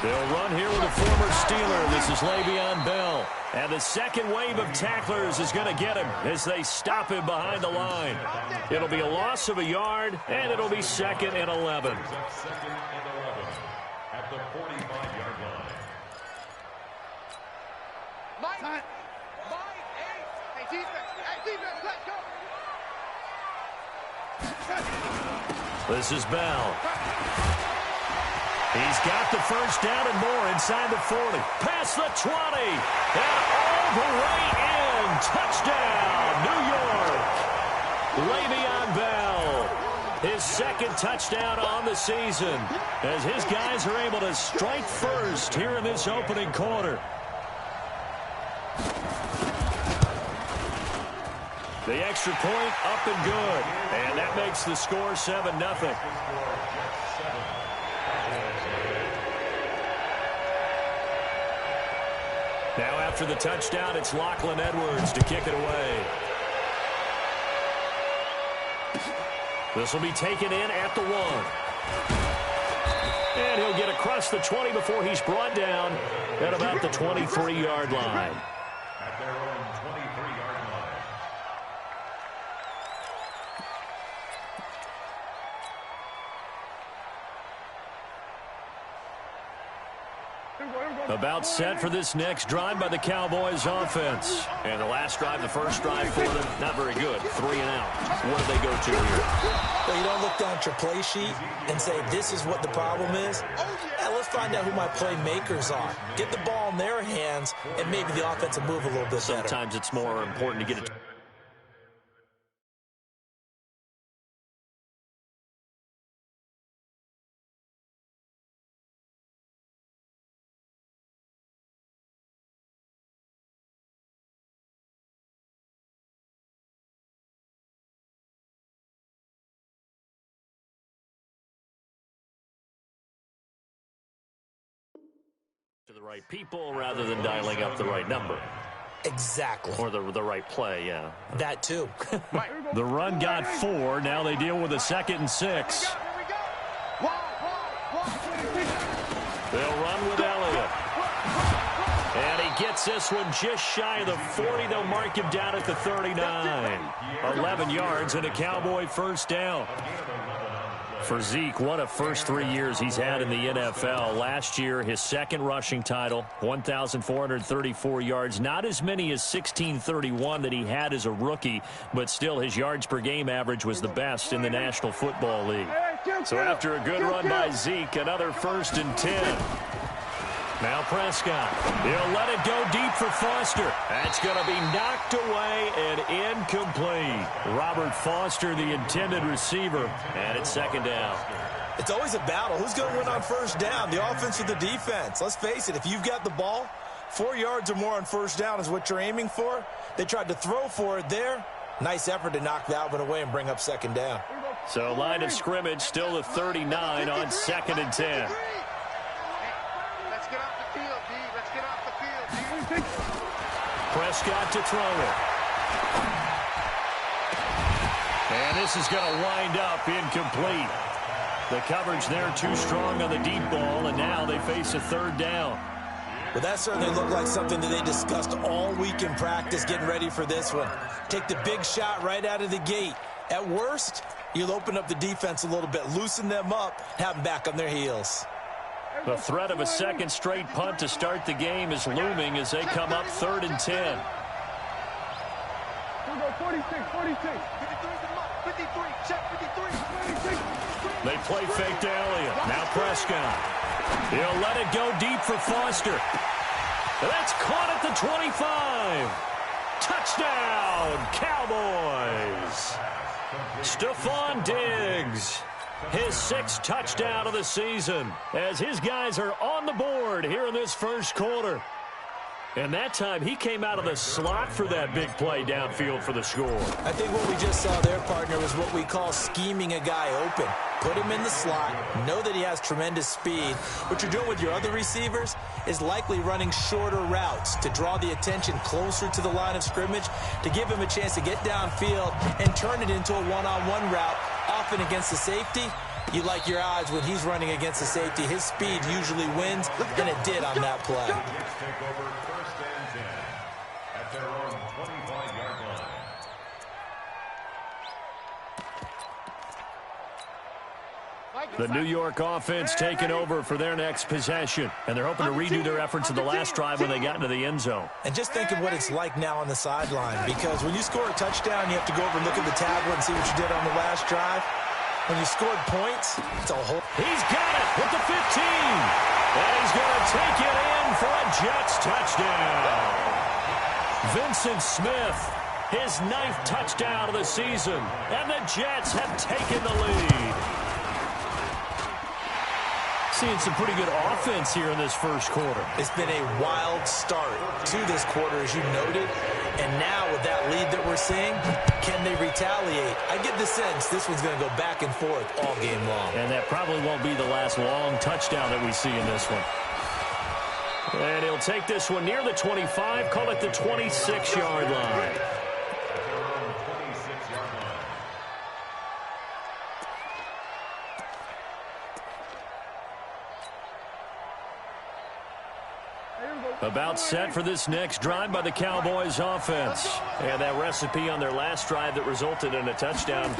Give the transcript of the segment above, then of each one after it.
They'll run here with a former Steeler. This is Le'Veon Bell. And the second wave of tacklers is going to get him as they stop him behind the line. It'll be a loss of a yard, and it'll be 2nd and 11. At the 45-yard line. Mike, 8. Hey, defense, let's go. This is Bell. He's got the first down and more inside the 40. Past the 20. And all the way in. Touchdown, New York. Le'Veon Bell. His 2nd touchdown on the season as his guys are able to strike first here in this opening quarter. The extra point up and good. And that makes the score 7-0. Now after the touchdown, it's Lachlan Edwards to kick it away. This will be taken in at the 1. And he'll get across the 20 before he's brought down at about the 23-yard line. At their own 23-yard line. About set for this next drive by the Cowboys offense. And the last drive, the first drive for them, not very good. 3 and out. What do they go to here? Well, you don't look down at your play sheet and say, this is what the problem is. Yeah, let's find out who my playmakers are. Get the ball in their hands, and maybe the offense will move a little bit better. Sometimes it's more important to get it. To the right people rather than dialing up the right number. Exactly. Or the right play, yeah. That too. The run got 4. Now they deal with a 2nd and 6. They'll run with Elliott. And he gets this one just shy of the 40. They'll mark him down at the 39. 11 yards and a Cowboy first down. For Zeke, what a first 3 years he's had in the NFL. Last year, his 2nd rushing title, 1,434 yards. Not as many as 1,631 that he had as a rookie, but still his yards per game average was the best in the National Football League. So after a good run by Zeke, another 1st and 10. Now Prescott. He'll let it go deep for Foster. That's going to be knocked away and incomplete. Robert Foster, the intended receiver, and it's 2nd down. It's always a battle. Who's going to win on first down, the offense or the defense? Let's face it, if you've got the ball, 4 yards or more on first down is what you're aiming for. They tried to throw for it there. Nice effort to knock that one away and bring up 2nd down. So line of scrimmage still the 39 on 2nd and 10. Prescott to throw it. And this is going to wind up incomplete. The coverage there too strong on the deep ball, and now they face a 3rd down. Well, that certainly looked like something that they discussed all week in practice getting ready for this one. Take the big shot right out of the gate. At worst, you'll open up the defense a little bit, loosen them up, have them back on their heels. The threat of a 2nd straight punt to start the game is looming as they come up 3rd and 10. 46. They play fake to Elliott. Now Prescott. He'll let it go deep for Foster. That's caught at the 25. Touchdown, Cowboys. Stephon Diggs. His 6th touchdown of the season as his guys are on the board here in this first quarter. And that time he came out of the slot for that big play downfield for the score. I think what we just saw there, partner, was what we call scheming a guy open. Put him in the slot, know that he has tremendous speed. What you're doing with your other receivers is likely running shorter routes to draw the attention closer to the line of scrimmage, to give him a chance to get downfield and turn it into a one-on-one route, often against the safety. You like your odds when he's running against the safety. His speed usually wins, and it did on that play. Take over 1st and 10 at their own 25-yard line. The New York offense taking over for their next possession. And they're hoping to redo their efforts in the last drive when they got into the end zone. And just think of what it's like now on the sideline, because when you score a touchdown, you have to go over and look at the tablet and see what you did on the last drive. When you scored points, it's a whole... He's got it with the 15. And he's going to take it in for a Jets touchdown. Vincent Smith, his 9th touchdown of the season. And the Jets have taken the lead. Seeing some pretty good offense here in this first quarter. It's been a wild start to this quarter, as you noted. And now with that lead that we're seeing, can they retaliate? I get the sense this one's going to go back and forth all game long. And that probably won't be the last long touchdown that we see in this one. And he'll take this one near the 25, call it the 26-yard line. About set for this next drive by the Cowboys offense. And that recipe on their last drive that resulted in a touchdown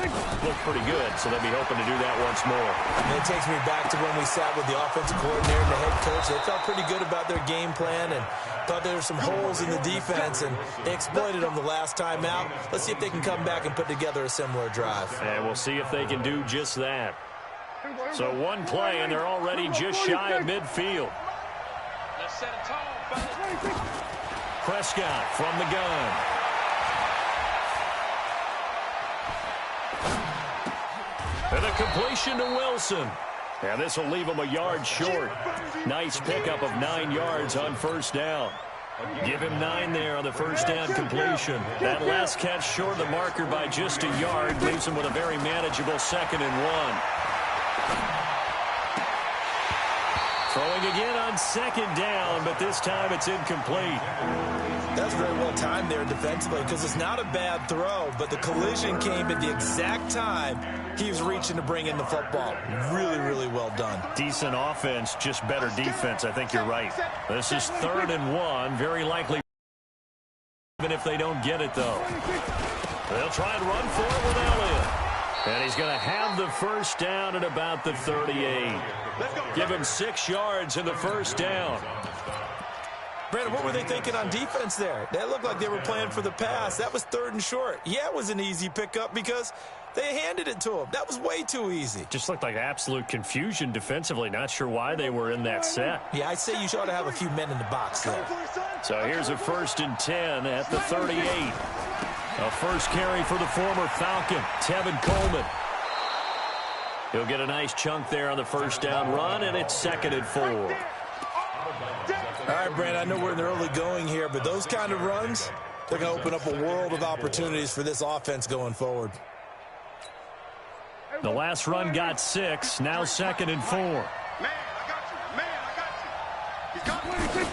looked pretty good, so they'll be hoping to do that once more. And it takes me back to when we sat with the offensive coordinator and the head coach. They felt pretty good about their game plan and thought there were some holes in the defense, and they exploited them the last time out. Let's see if they can come back and put together a similar drive. And we'll see if they can do just that. So one play, and they're already just shy of midfield. Let's set a tone. Prescott from the gun. And a completion to Wilson. And this will leave him a yard short. Nice pickup of 9 yards on first down. Give him 9 there on the first down completion. That last catch short of the marker by just a yard leaves him with a very manageable 2nd and 1. Throwing again on 2nd down, but this time it's incomplete. That's very well timed there defensively, because it's not a bad throw, but the collision came at the exact time he was reaching to bring in the football. Really, really well done. Decent offense, just better defense. I think you're right. This is 3rd and 1, very likely even if they don't get it, though. They'll try and run for it with Elliott. And he's going to have the first down at about the 38. Give him 6 yards in the first down. Brandon, what were they thinking on defense there? They looked like they were playing for the pass. That was 3rd and short. Yeah, it was an easy pickup because they handed it to him. That was way too easy. Just looked like absolute confusion defensively. Not sure why they were in that set. Yeah, I'd say you ought to have a few men in the box there. So here's a 1st and 10 at the 38. A first carry for the former Falcon, Tevin Coleman. He'll get a nice chunk there on the first down run, and it's 2nd and 4. All right, Brandon, I know we're in the early going here, but those kind of runs, they're going to open up a world of opportunities for this offense going forward. The last run got 6, now 2nd and 4. Man, I got you. Man, I got you. He's got 26.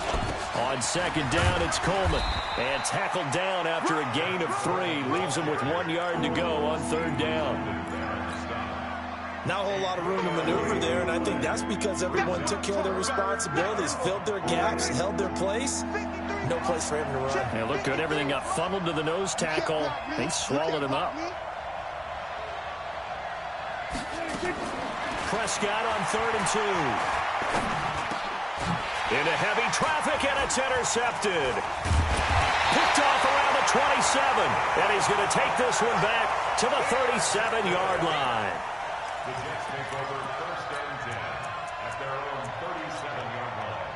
On 2nd down, it's Coleman. And tackled down after a gain of 3. Leaves him with 1 yard to go on 3rd down. Not a whole lot of room to maneuver there, and I think that's because everyone took care of their responsibilities, filled their gaps, held their place. No place for him to run. Yeah, looked good. Everything got funneled to the nose tackle. They swallowed him up. Prescott on 3rd and 2. Into heavy traffic, and it's intercepted. Picked off around the 27, and he's going to take this one back to the 37-yard line. The Jets take over 1st and 10 at their own 37-yard line.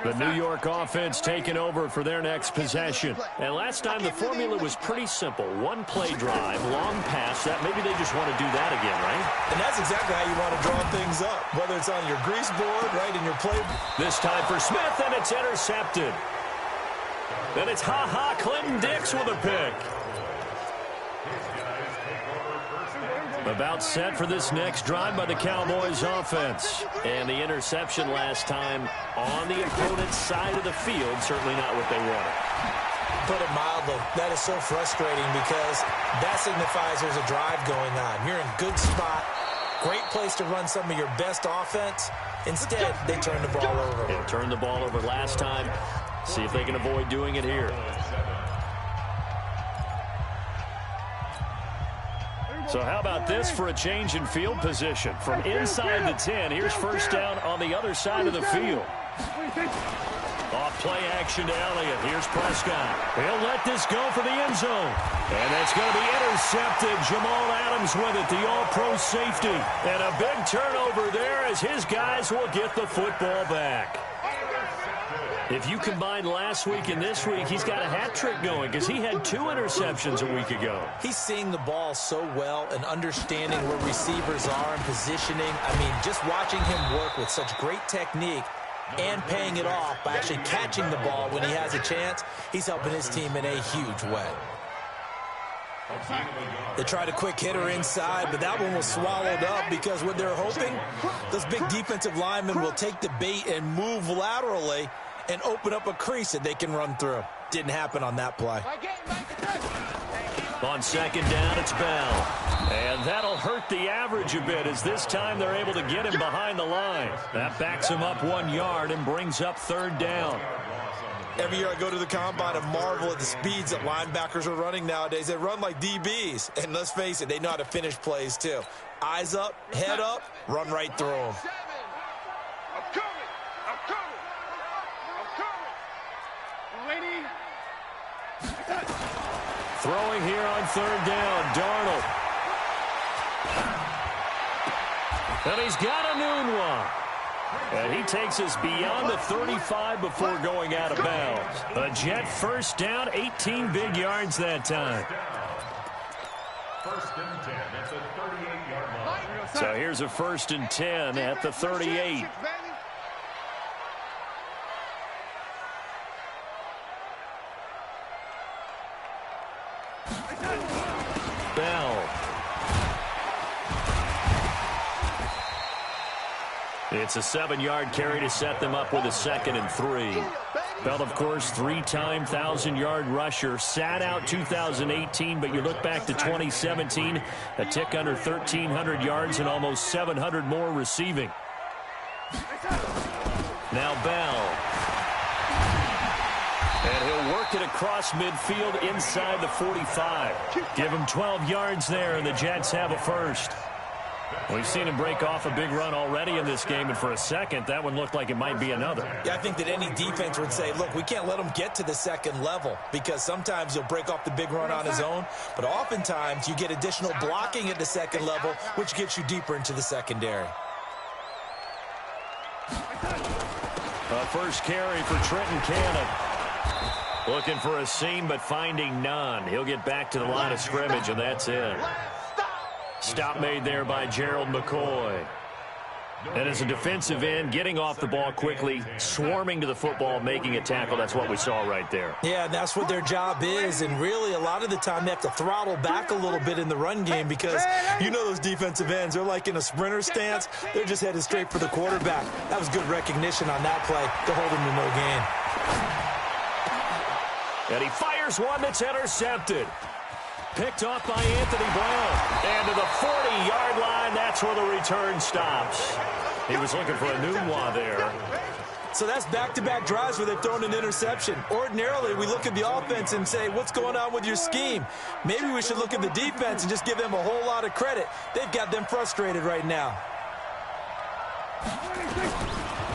The New York offense taking over for their next possession. And last time the formula was pretty simple. One play drive, long pass. That maybe they just want to do that again, right? And that's exactly how you want to draw things up, whether it's on your grease board, right, in your play. This time for Smith, and it's intercepted. Then it's Clinton Dix with a pick. About set for this next drive by the Cowboys offense. And the interception last time on the opponent's side of the field, certainly not what they wanted. Put it mildly, that is so frustrating because that signifies there's a drive going on. You're in good spot, great place to run some of your best offense. Instead, they turn the ball over. They turned the ball over last time. See if they can avoid doing it here. So how about this for a change in field position? From inside the 10, here's first down on the other side of the field. Off play action to Elliott. Here's Prescott. He'll let this go for the end zone. And that's going to be intercepted. Jamal Adams with it, the all-pro safety. And a big turnover there as his guys will get the football back. If you combine last week and this week, he's got a hat trick going because he had 2 interceptions a week ago. He's seeing the ball so well and understanding where receivers are and positioning. I mean, just watching him work with such great technique and paying it off by actually catching the ball when he has a chance, he's helping his team in a huge way. They tried a quick hitter inside, but that one was swallowed up because what they're hoping, those big defensive linemen will take the bait and move laterally and open up a crease that they can run through. Didn't happen on that play. On second down, it's Bell. And that'll hurt the average a bit as this time they're able to get him behind the line. That backs him up 1 yard and brings up third down. Every year I go to the combine and marvel at the speeds that linebackers are running nowadays. They run like DBs. And let's face it, they know how to finish plays too. Eyes up, head up, run right through them. Throwing here on third down, Darnold. And he's got a noon one. And he takes us beyond the 35 before going out of bounds. A Jet first down, 18 big yards that time. First and 10 at the 38-yard line. So here's a first and 10 at the 38. Bell. It's a 7-yard carry to set them up with a 2nd and 3. Bell, of course, 3-time 1,000-yard rusher. Sat out 2018, but you look back to 2017, a tick under 1,300 yards and almost 700 more receiving. Now Bell. And he'll work it across midfield inside the 45. Give him 12 yards there, and the Jets have a first. We've seen him break off a big run already in this game, and for a second, that one looked like it might be another. Yeah, I think that any defense would say, look, we can't let him get to the second level because sometimes he'll break off the big run on his own, but oftentimes you get additional blocking at the second level, which gets you deeper into the secondary. First carry for Trenton Cannon. Looking for a seam, but finding none. He'll get back to the line of scrimmage, and that's it. Stop made there by Gerald McCoy. And as a defensive end, getting off the ball quickly, swarming to the football, making a tackle, that's what we saw right there. Yeah, and that's what their job is, and really a lot of the time they have to throttle back a little bit in the run game because you know those defensive ends, they're like in a sprinter stance. They're just headed straight for the quarterback. That was good recognition on that play to hold him to no gain. And he fires one that's intercepted. Picked off by Anthony Brown. And to the 40-yard line, that's where the return stops. He was looking for a Nunwa there. So that's back-to-back drives where they've thrown an interception. Ordinarily, we look at the offense and say, what's going on with your scheme? Maybe we should look at the defense and just give them a whole lot of credit. They've got them frustrated right now.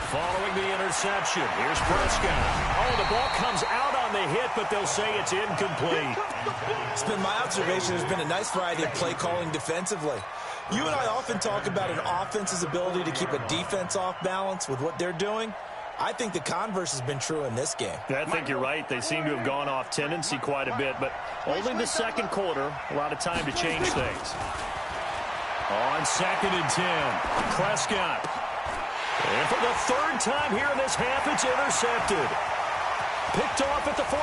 Following the interception, here's Prescott. Oh, the ball comes out on the hit, but they'll say it's incomplete. It's been my observation. There's been a nice variety of play calling defensively. You and I often talk about an offense's ability to keep a defense off balance with what they're doing. I think the converse has been true in this game. I think you're right. They seem to have gone off tendency quite a bit, but only the second quarter, a lot of time to change things. On 2nd and 10, Prescott. And for the third time here in this half, it's intercepted. Picked off at the 49.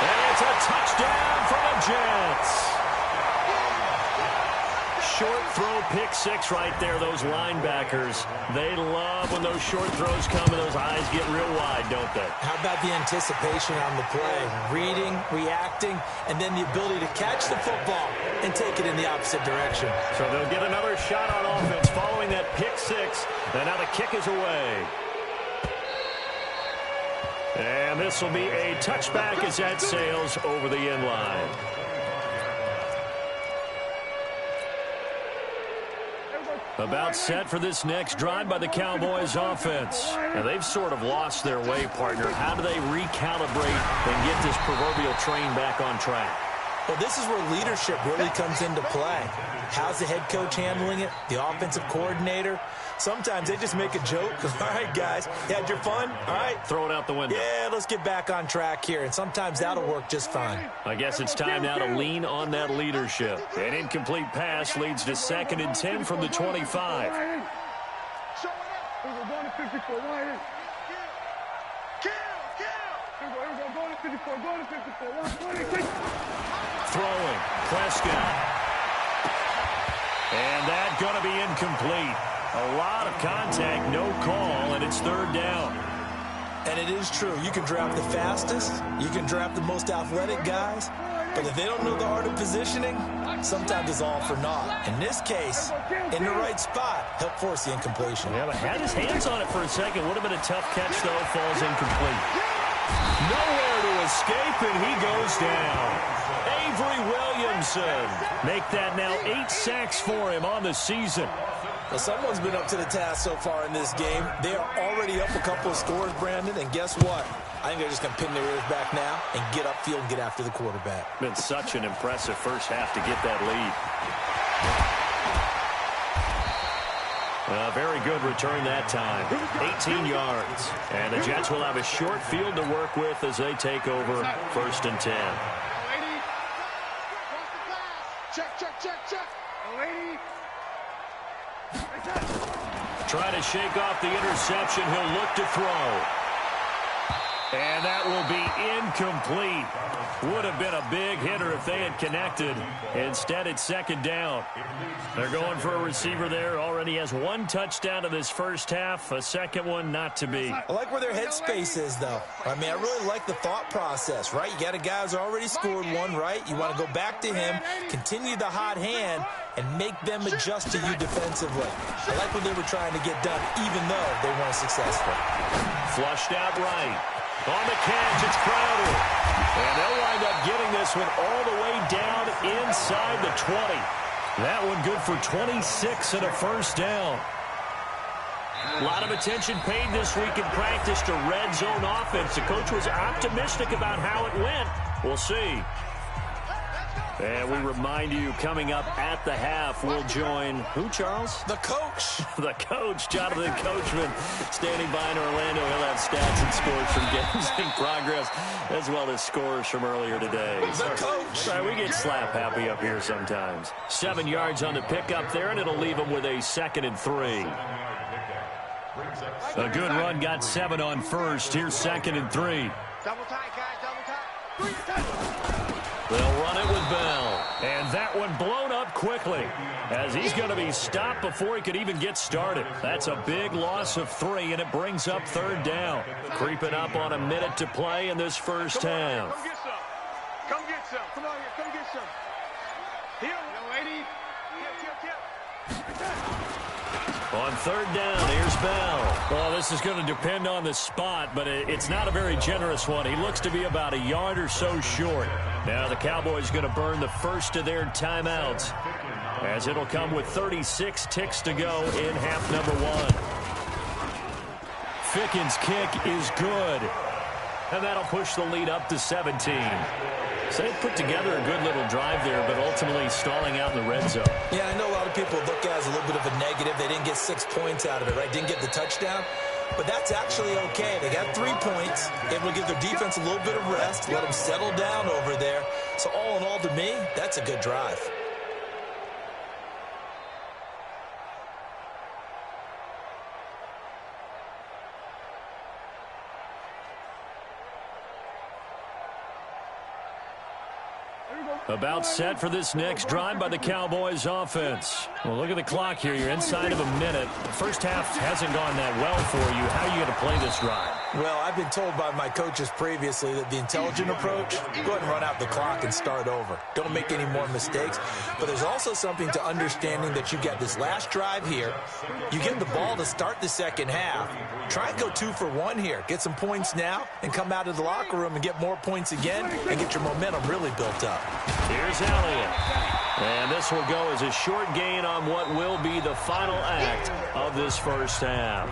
And it's It's a touchdown for the Jets. Short throw, pick six right there. Those linebackers, they love when those short throws come and those eyes get real wide, don't they? How about the anticipation on the play? Reading, reacting, and then the ability to catch the football and take it in the opposite direction. So they'll get another shot on offense following that pick six. And now the kick is away. And this will be a touchback as that sails over the end line. About set for this next drive by the Cowboys offense. And they've sort of lost their way, partner. How do they recalibrate and get this proverbial train back on track? Well, this is where leadership really comes into play. How's the head coach handling it? The offensive coordinator? Sometimes they just make a joke. All right, guys, you had your fun? All right. Throw it out the window. Yeah, let's get back on track here. And sometimes that'll work just fine. I guess it's time now to lean on that leadership. An incomplete pass leads to 2nd and 10 from the 25. Throwing, Prescott. And that going to be incomplete. A lot of contact, no call, and it's 3rd down. And it is true. You can draft the fastest. You can draft the most athletic guys. But if they don't know the art of positioning, sometimes it's all for naught. In this case, in the right spot, help force the incompletion. Yeah, but had his hands on it for a second. Would have been a tough catch, though. Falls incomplete. Nowhere to escape, and he goes down. Avery Williamson. Make that now 8 sacks for him on the season. Well, someone's been up to the task so far in this game. They are already up a couple of scores, Brandon, and guess what? I think they're just going to pin their ears back now and get upfield and get after the quarterback. Been such an impressive first half to get that lead. A very good return that time. 18 yards. And the Jets will have a short field to work with as they take over 1st and 10. Check. Trying to shake off the interception. He'll look to throw. And that will be incomplete. Would have been a big hitter if they had connected. Instead, it's 2nd down. They're going for a receiver there. Already has 1 touchdown in this first half. A second one not to be. I like where their headspace is, though. I mean, I really like the thought process, right? You got a guy who's already scored one, right? You want to go back to him, continue the hot hand, and make them adjust to you defensively. I like what they were trying to get done, even though they weren't successful. Flushed out right. On the catch, it's Crowder. And they'll wind up getting this one all the way down inside the 20. That one good for 26 and a first down. A lot of attention paid this week in practice to red zone offense. The coach was optimistic about how it went. We'll see. And we remind you, coming up at the half, we'll join who, Charles? The coach. The coach, Jonathan Coachman, standing by in Orlando. He'll have stats and scores from games in progress, as well as scores from earlier today. The coach. Sorry, we get slap happy up here sometimes. 7 yards on the pickup there, and it'll leave them with a 2nd and 3. A good run, got 7 on first. Here's 2nd and 3. Double tight, guys, double tight. They'll run it with Bell. And that one blown up quickly as he's going to be stopped before he could even get started. That's a big loss of 3, and it brings up 3rd down. Creeping up on a minute to play in this first half. Come get some. Come get some. Come on here. Come get some. Here, young lady. On 3rd down, here's Bell. Well, this is going to depend on the spot, but it's not a very generous one. He looks to be about a yard or so short. Now the Cowboys going to burn the first of their timeouts, as it'll come with 36 ticks to go in half number 1. Ficken's kick is good, and that'll push the lead up to 17. So they put together a good little drive there, but ultimately stalling out in the red zone. Yeah, I know a lot of people look at it as a little bit of a negative. They didn't get 6 points out of it, right? Didn't get the touchdown. But that's actually okay. They got 3 points, able to give their defense a little bit of rest, let them settle down over there. So all in all, to me, that's a good drive. About set for this next drive by the Cowboys offense. Well, look at the clock here. You're inside of a minute. The first half hasn't gone that well for you. How are you going to play this drive? Well, I've been told by my coaches previously that the intelligent approach, go ahead and run out the clock and start over. Don't make any more mistakes. But there's also something to understanding that you get this last drive here. You get the ball to start the second half. Try and go 2 for 1 here. Get some points now and come out of the locker room and get more points again and get your momentum really built up. Here's Elliott. And this will go as a short gain on what will be the final act of this first half.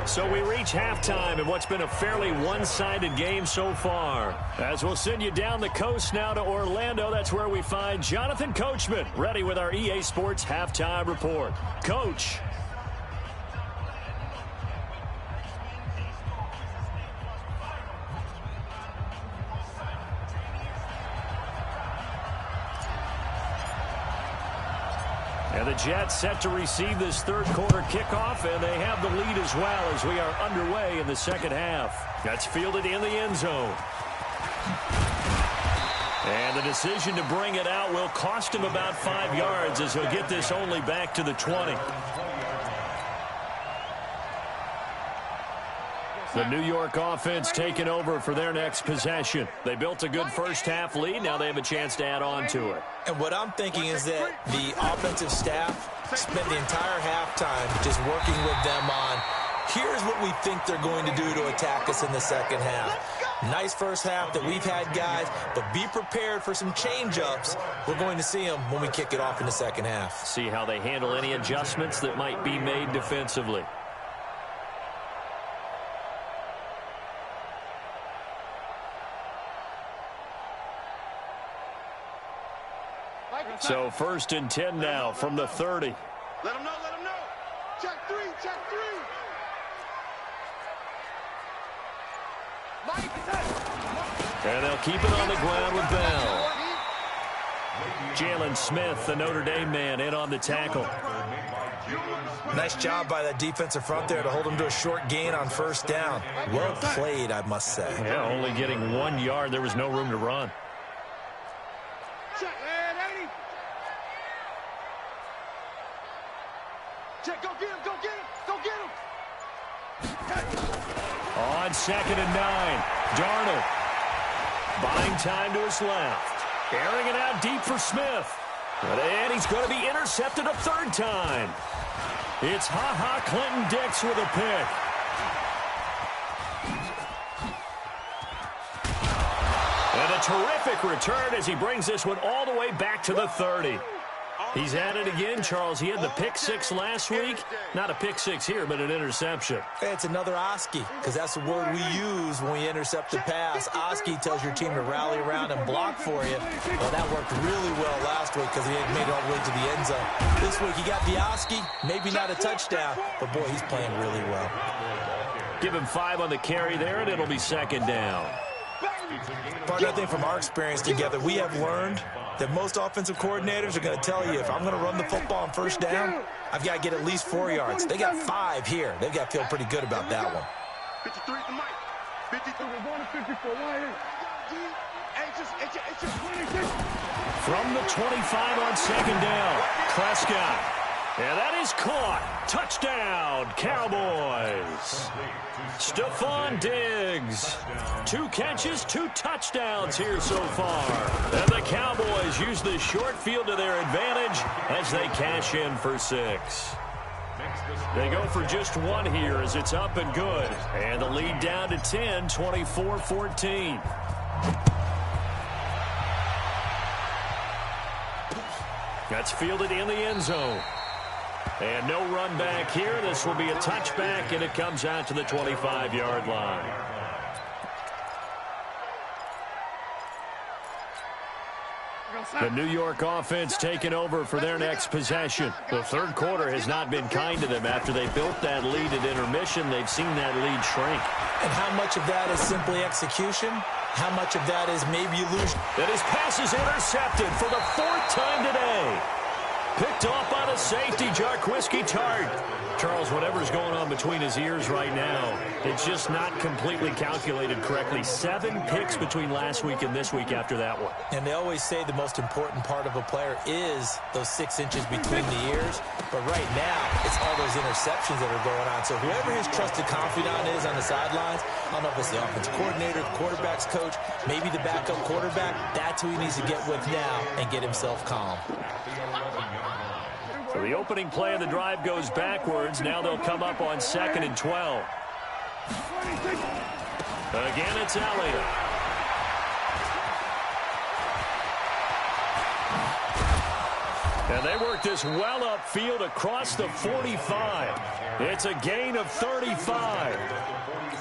So we reach halftime in what's been a fairly one-sided game so far. As we'll send you down the coast now to Orlando, that's where we find Jonathan Coachman, ready with our EA Sports Halftime Report. Coach. And the Jets set to receive this third quarter kickoff, and they have the lead as well as we are underway in the second half. That's fielded in the end zone. And the decision to bring it out will cost him about 5 yards as he'll get this only back to the 20. The New York offense taking over for their next possession. They built a good first half lead. Now they have a chance to add on to it. And what I'm thinking is that the offensive staff spent the entire halftime just working with them on, here's what we think they're going to do to attack us in the second half. Nice first half that we've had, guys, but be prepared for some change-ups. We're going to see them when we kick it off in the second half. See how they handle any adjustments that might be made defensively. So 1st and 10 now from the 30. Let him know, let him know. Check 3, check 3. And they'll keep it on the ground with Bell. Jalen Smith, the Notre Dame man, in on the tackle. Nice job by that defensive front there to hold him to a short gain on first down. Well played, I must say. Yeah, only getting 1 yard. There was no room to run. Check, man, 80. Check, go get him, go get him, go get him. On 2nd and 9, Darnold buying time to his left. Airing it out deep for Smith. And he's going to be intercepted a 3rd time. It's Ha-Ha Clinton Dix with a pick. And a terrific return as he brings this one all the way back to the 30. He's at it again, Charles. He had the pick 6 last week. Not a pick 6 here, but an interception. It's another Oski, because that's the word we use when we intercept the pass. Oski tells your team to rally around and block for you. Well, that worked really well last week because he had made it all the way to the end zone. This week he got the Oski, maybe not a touchdown, but boy, he's playing really well. Give him 5 on the carry there, and it'll be 2nd down. Partner, I think from our experience together, we have learned that most offensive coordinators are going to tell you, if I'm going to run the football on first down, I've got to get at least 4 yards. They got 5 here. They've got to feel pretty good about that one. 53 to Mike. 53. We're going to 54. From the 25 on 2nd down, Prescott. And that is caught. Touchdown, Cowboys. Stephon Diggs. 2 catches, 2 touchdowns here so far. And the Cowboys use the short field to their advantage as they cash in for 6. They go for just 1 here as it's up and good. And the lead down to 10, 24-14. That's fielded in the end zone. And no run back here. This will be a touchback, and it comes out to the 25-yard line. The New York offense taking over for their next possession. The third quarter has not been kind to them. After they built that lead at intermission, they've seen that lead shrink. And how much of that is simply execution? How much of that is maybe you lose? And his pass is intercepted for the 4th time today. Picked off by the safety, Jarquiski Tart. Charles, whatever's going on between his ears right now, it's just not completely calculated correctly. 7 picks between last week and this week after that one. And they always say the most important part of a player is those 6 inches between the ears. But right now, it's all those interceptions that are going on. So whoever his trusted confidant is on the sidelines, I don't know if it's the offensive coordinator, the quarterback's coach, maybe the backup quarterback, that's who he needs to get with now and get himself calm. So the opening play of the drive goes backwards. Now they'll come up on 2nd and 12. Again, it's Elliott. And they work this well upfield across the 45. It's a gain of 35.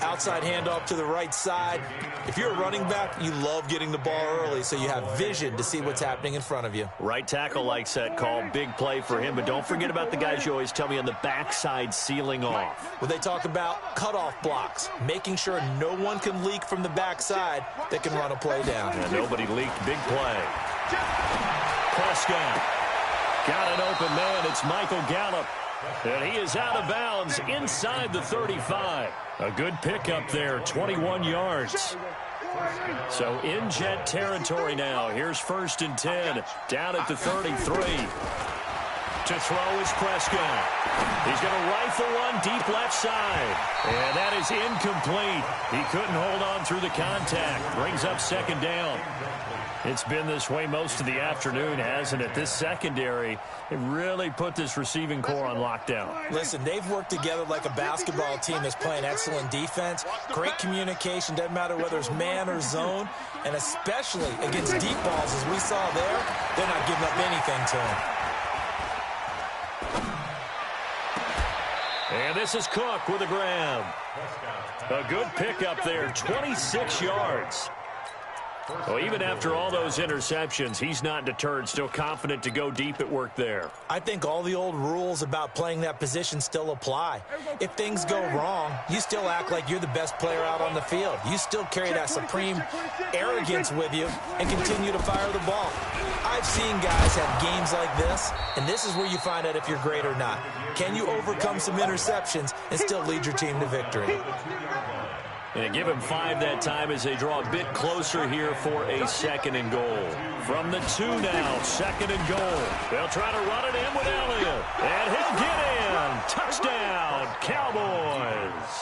Outside handoff to the right side. If you're a running back, you love getting the ball early so you have vision to see what's happening in front of you. Right tackle likes that call. Big play for him. But don't forget about the guys you always tell me on the backside sealing off. Well, they talk about cutoff blocks, making sure no one can leak from the backside that can run a play down. And nobody leaked. Big play. Prescott. Got an open man. It's Michael Gallup. And he is out of bounds inside the 35. A good pickup there, 21 yards. So in Jet territory now. Here's 1st and 10. Down at the 33. To throw is Prescott. He's going to rifle one deep left side. And that is incomplete. He couldn't hold on through the contact. Brings up 2nd down. It's been this way most of the afternoon, hasn't it? This secondary, it really put this receiving core on lockdown. Listen, they've worked together like a basketball team that's playing excellent defense. Great communication, doesn't matter whether it's man or zone. And especially against deep balls, as we saw there, they're not giving up anything to him. And this is Cook with a grab. A good pickup there, 26 yards. Well, even after all those interceptions, he's not deterred, still confident to go deep at work there. I think all the old rules about playing that position still apply. If things go wrong, you still act like you're the best player out on the field. You still carry that supreme arrogance with you and continue to fire the ball. I've seen guys have games like this, and this is where you find out if you're great or not. Can you overcome some interceptions and still lead your team to victory? And give him 5 that time as they draw a bit closer here for a 2nd and goal. From the 2 now, 2nd and goal. They'll try to run it in with Elliott. And he'll get in. Touchdown, Cowboys.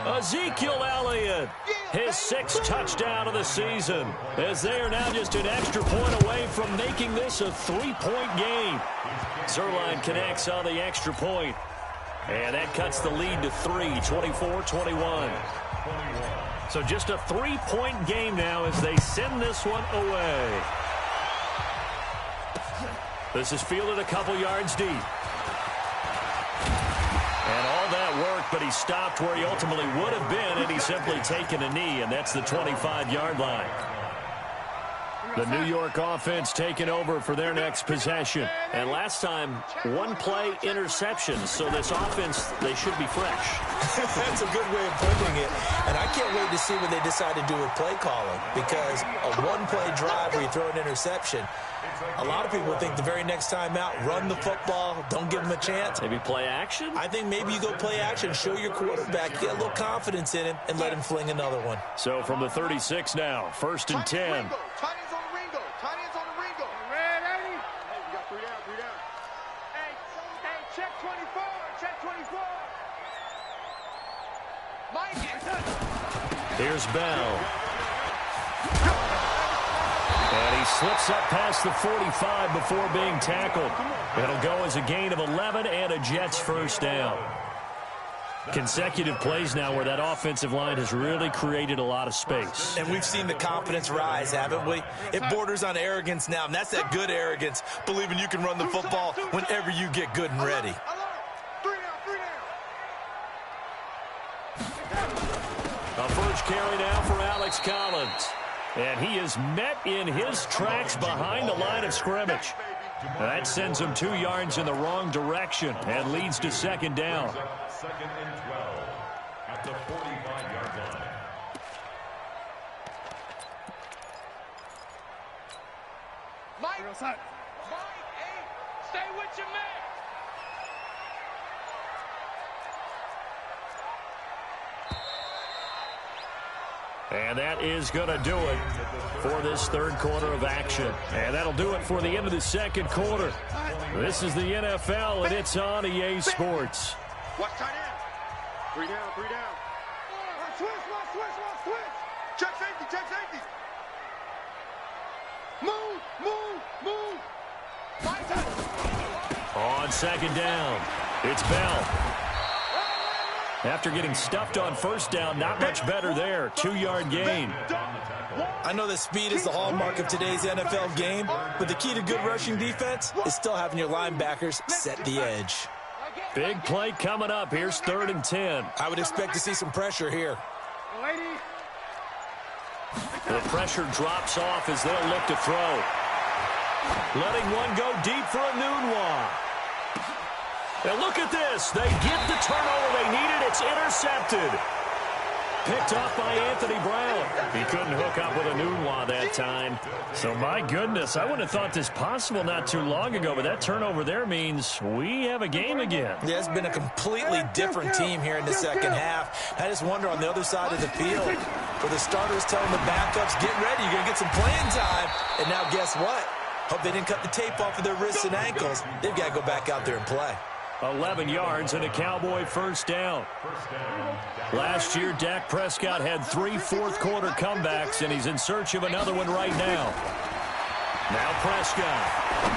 Ezekiel Elliott, his 6th touchdown of the season, as they are now just an extra point away from making this a 3-point game. Zerline connects on the extra point. And that cuts the lead to 3, 24-21. So just a 3-point game now as they send this one away. This is fielded a couple yards deep. And all that work, but he stopped where he ultimately would have been, and he's simply taken a knee, and that's the 25-yard line. The New York offense taking over for their next possession. And last time, 1 play interceptions. So this offense, they should be fresh. That's a good way of putting it. And I can't wait to see what they decide to do with play calling. Because a 1-play drive where you throw an interception, a lot of people think the very next time out, run the football, don't give them a chance. Maybe play action? I think maybe you go play action, show your quarterback, get a little confidence in him, and let him fling another one. So from the 36 now, 1st and 10. Here's Bell. And he slips up past the 45 before being tackled. It'll go as a gain of 11 and a Jets 1st down. Consecutive plays now where that offensive line has really created a lot of space. And we've seen the confidence rise, haven't we? It borders on arrogance now, and that's that good arrogance, believing you can run the football whenever you get good and ready. A first carry now for Alex Collins. And he is met in his tracks behind the line of scrimmage. That sends him 2 yards in the wrong direction and leads to 2nd down. 2nd and 12 at the 45-yard line. Stay with your man. And that is going to do it for this third quarter of action. And that'll do it for the end of the second quarter. This is the NFL, and it's on EA Sports. Watch tight end. 3 down, 3 down. Switch. Check safety. Move. On second down, it's Bell. After getting stuffed on first down, not much better there. 2-yard gain. I know that speed is the hallmark of today's NFL game, but the key to good rushing defense is still having your linebackers set the edge. Big play coming up. Here's 3rd and 10. I would expect to see some pressure here. The pressure drops off as they'll look to throw. Letting one go deep for a Nunwa. And look at this. They get the turnover they needed. It's intercepted. Picked off by Anthony Brown. He couldn't hook up with a Nunwa that time. So, my goodness, I wouldn't have thought this possible not too long ago, but that turnover there means we have a game again. Yeah, it's been a completely different team here in the second half. I just wonder on the other side of the field, where the starters telling the backups, get ready, you're going to get some playing time. And now guess what? Hope they didn't cut the tape off of their wrists and ankles. They've got to go back out there and play. 11 yards and a Cowboy first down. Last year, Dak Prescott had 3 fourth-quarter comebacks, and he's in search of another one right now. Now Prescott.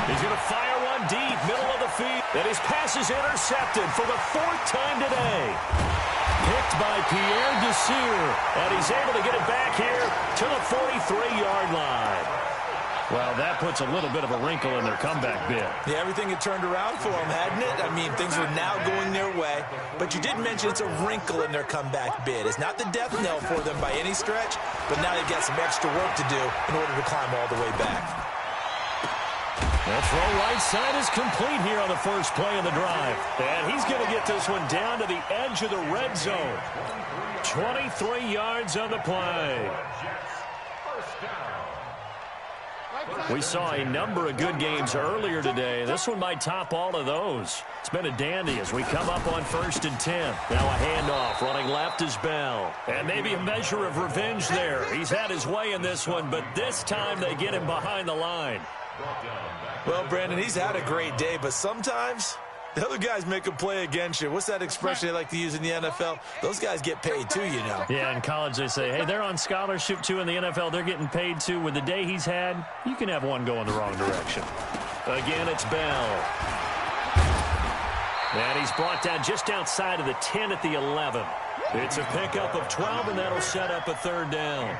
He's going to fire one deep, middle of the field. And his pass is intercepted for the 4th time today. Picked by Pierre Desir, and he's able to get it back here to the 43-yard line. Well, that puts a little bit of a wrinkle in their comeback bid. Yeah, everything had turned around for them, hadn't it? I mean, things were now going their way. But you did mention it's a wrinkle in their comeback bid. It's not the death knell for them by any stretch, but now they've got some extra work to do in order to climb all the way back. The throw right side is complete here on the first play of the drive. And he's going to get this one down to the edge of the red zone. 23 yards on the play. We saw a number of good games earlier today. This one might top all of those. It's been a dandy as we come up on 1st and 10. Now a handoff. Running left is Bell. And maybe a measure of revenge there. He's had his way in this one, but this time they get him behind the line. Well, Brandon, he's had a great day, but sometimes the other guys make a play against you. What's that expression they like to use in the NFL? Those guys get paid too, you know. Yeah, in college they say, hey, they're on scholarship too. In the NFL, they're getting paid too. With the day he's had, you can have one going the wrong direction. Again, it's Bell. And he's brought down just outside of the 10 at the 11. It's a pickup of 12, and that'll set up a 3rd down.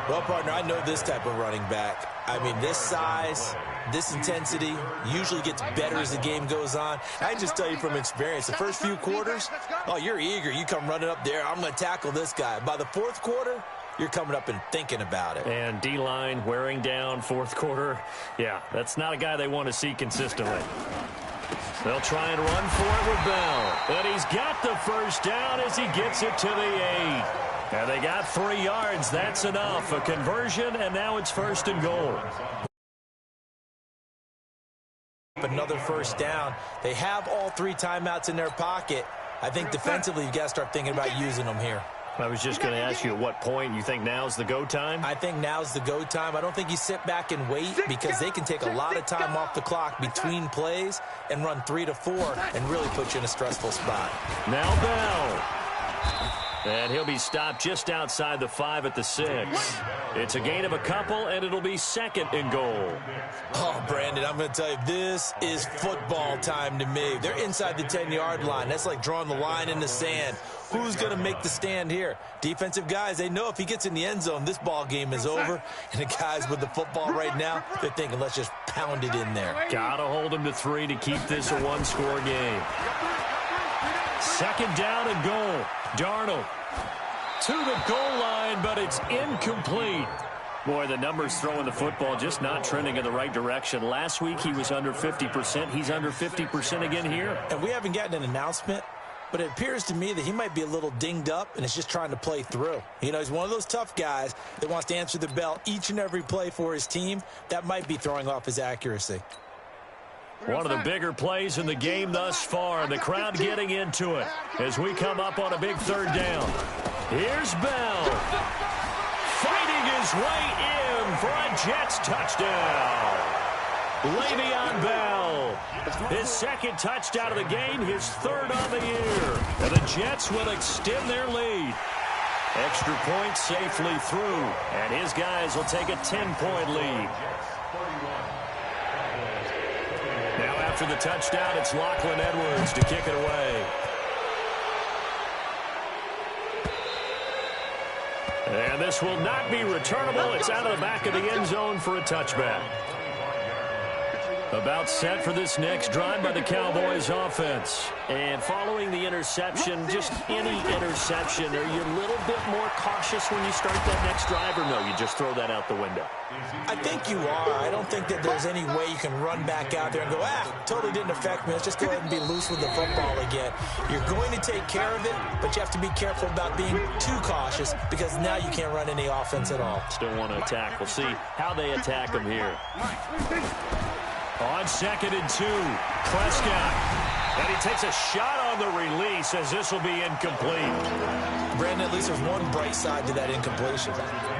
Well, partner, I know this type of running back. I mean, this size, this intensity usually gets better as the game goes on. I can just tell you from experience, the first few quarters, oh, you're eager. You come running up there, I'm going to tackle this guy. By the 4th quarter, you're coming up and thinking about it. And D-line wearing down 4th quarter. Yeah, that's not a guy they want to see consistently. They'll try and run for it with Bell. And he's got the first down as he gets it to the 8. And they got 3 yards. That's enough. A conversion, and now it's 1st and goal. Another first down. They have all 3 timeouts in their pocket. I think defensively you've got to start thinking about using them here. I was just going to ask you at what point you think now's the go time? I think now's the go time. I don't think you sit back and wait because they can take a lot of time off the clock between plays and run 3 to 4 and really put you in a stressful spot. Now Bell. And he'll be stopped just outside the 5 at the 6. It's a gain of a couple, and it'll be 2nd and goal. Oh, Brandon, I'm going to tell you, this is football time to me. They're inside the 10-yard line. That's like drawing the line in the sand. Who's going to make the stand here? Defensive guys, they know if he gets in the end zone, this ball game is over. And the guys with the football right now, they're thinking, let's just pound it in there. Got to hold him to 3 to keep this a 1-score game. 2nd down and goal. Darnold to the goal line, but it's incomplete. Boy, the numbers throwing the football just not trending in the right direction. Last week he was under 50%. He's under 50% again here. And we haven't gotten an announcement, but it appears to me that he might be a little dinged up and is just trying to play through. You know, he's one of those tough guys that wants to answer the bell each and every play for his team. That might be throwing off his accuracy. One of the bigger plays in the game thus far. The crowd getting into it as we come up on a big third down. Here's Bell. Fighting his way in for a Jets touchdown. Le'Veon Bell. His second touchdown of the game, his third on the year. And the Jets will extend their lead. Extra point safely through. And his guys will take a 10-point lead. Now after the touchdown, it's Lachlan Edwards to kick it away. And this will not be returnable. It's out of the back of the end zone for a touchback. About set for this next drive by the Cowboys offense. And following the interception, just any interception, are you a little bit more cautious when you start that next drive, or no, you just throw that out the window? I think you are. I don't think that there's any way you can run back out there and go, totally didn't affect me. Let's just go ahead and be loose with the football again. You're going to take care of it, but you have to be careful about being too cautious because now you can't run any offense at all. Still want to attack. We'll see how they attack them here. On 2nd and 2, Prescott. And he takes a shot on the release as this will be incomplete. Brandon, at least there's one bright side to that incompletion.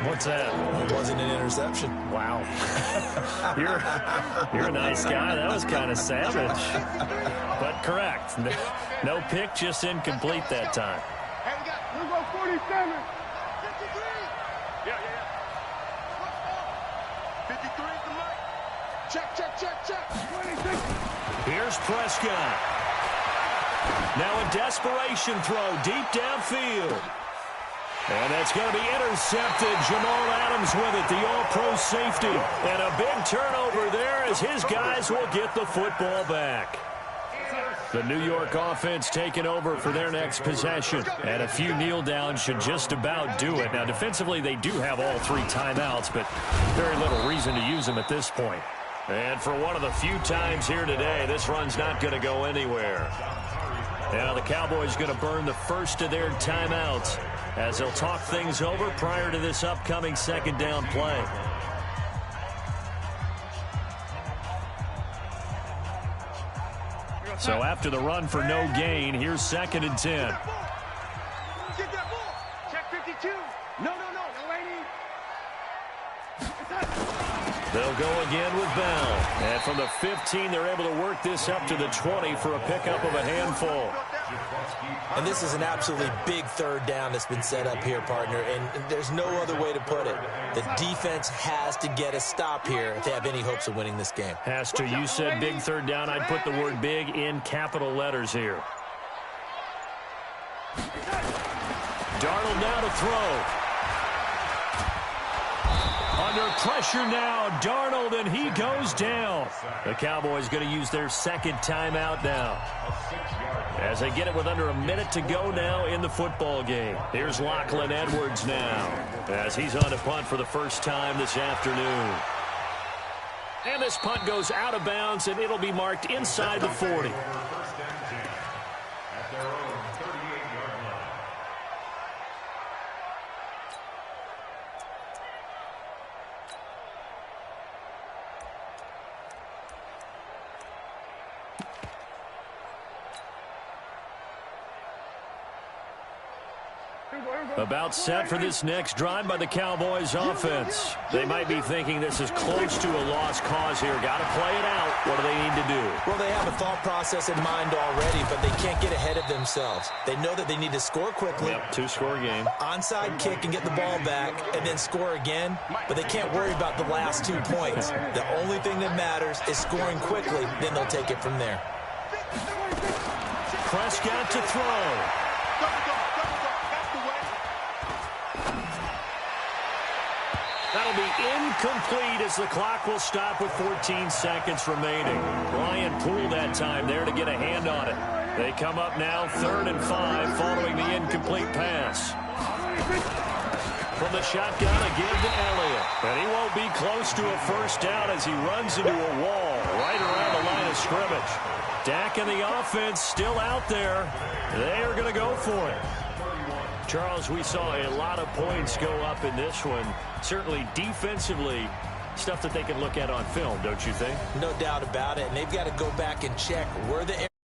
What's that? It wasn't an interception. Wow. You're a nice guy. That was kind of savage. But correct. No pick, just incomplete that time. Hey, we got 47. 53. Yeah. 53 is the mic. Check. 26. Here's Prescott. Now a desperation throw deep downfield. And that's going to be intercepted. Jamal Adams with it, the all-pro safety. And a big turnover there as his guys will get the football back. The New York offense taking over for their next possession. And a few kneel downs should just about do it. Now, defensively, they do have all 3 timeouts, but very little reason to use them at this point. And for one of the few times here today, this run's not going to go anywhere. Now the Cowboys going to burn the first of their timeouts as they'll talk things over prior to this upcoming second down play. So after the run for no gain, here's 2nd and 10. Get that ball. Check 52. No, lady. They'll go again with Bell. And from the 15, they're able to work this up to the 20 for a pickup of a handful. And this is an absolutely big third down that's been set up here, partner, and there's no other way to put it. The defense has to get a stop here if they have any hopes of winning this game. Has to. You said big third down. I'd put the word big in capital letters here. Darnold now to throw. Under pressure now, Darnold, and he goes down. The Cowboys going to use their second timeout now as they get it with under a minute to go now in the football game. Here's Lachlan Edwards now as he's on to punt for the first time this afternoon. And this punt goes out of bounds, and it'll be marked inside the 40. About set for this next drive by the Cowboys offense. They might be thinking this is close to a lost cause here. Got to play it out. What do they need to do? Well, they have a thought process in mind already, but they can't get ahead of themselves. They know that they need to score quickly. Yep, 2-score game. Onside kick and get the ball back and then score again, but they can't worry about the last 2 points. The only thing that matters is scoring quickly, then they'll take it from there. Prescott to throw. That'll be incomplete as the clock will stop with 14 seconds remaining. Ryan Poole that time there to get a hand on it. They come up now 3rd and 5 following the incomplete pass. From the shotgun, a give to Elliott. And he won't be close to a first down as he runs into a wall right around the line of scrimmage. Dak and the offense still out there. They are going to go for it. Charles, we saw a lot of points go up in this one. Certainly defensively, Stuff that they can look at on film, don't you think? No doubt about it. And they've got to go back and check where the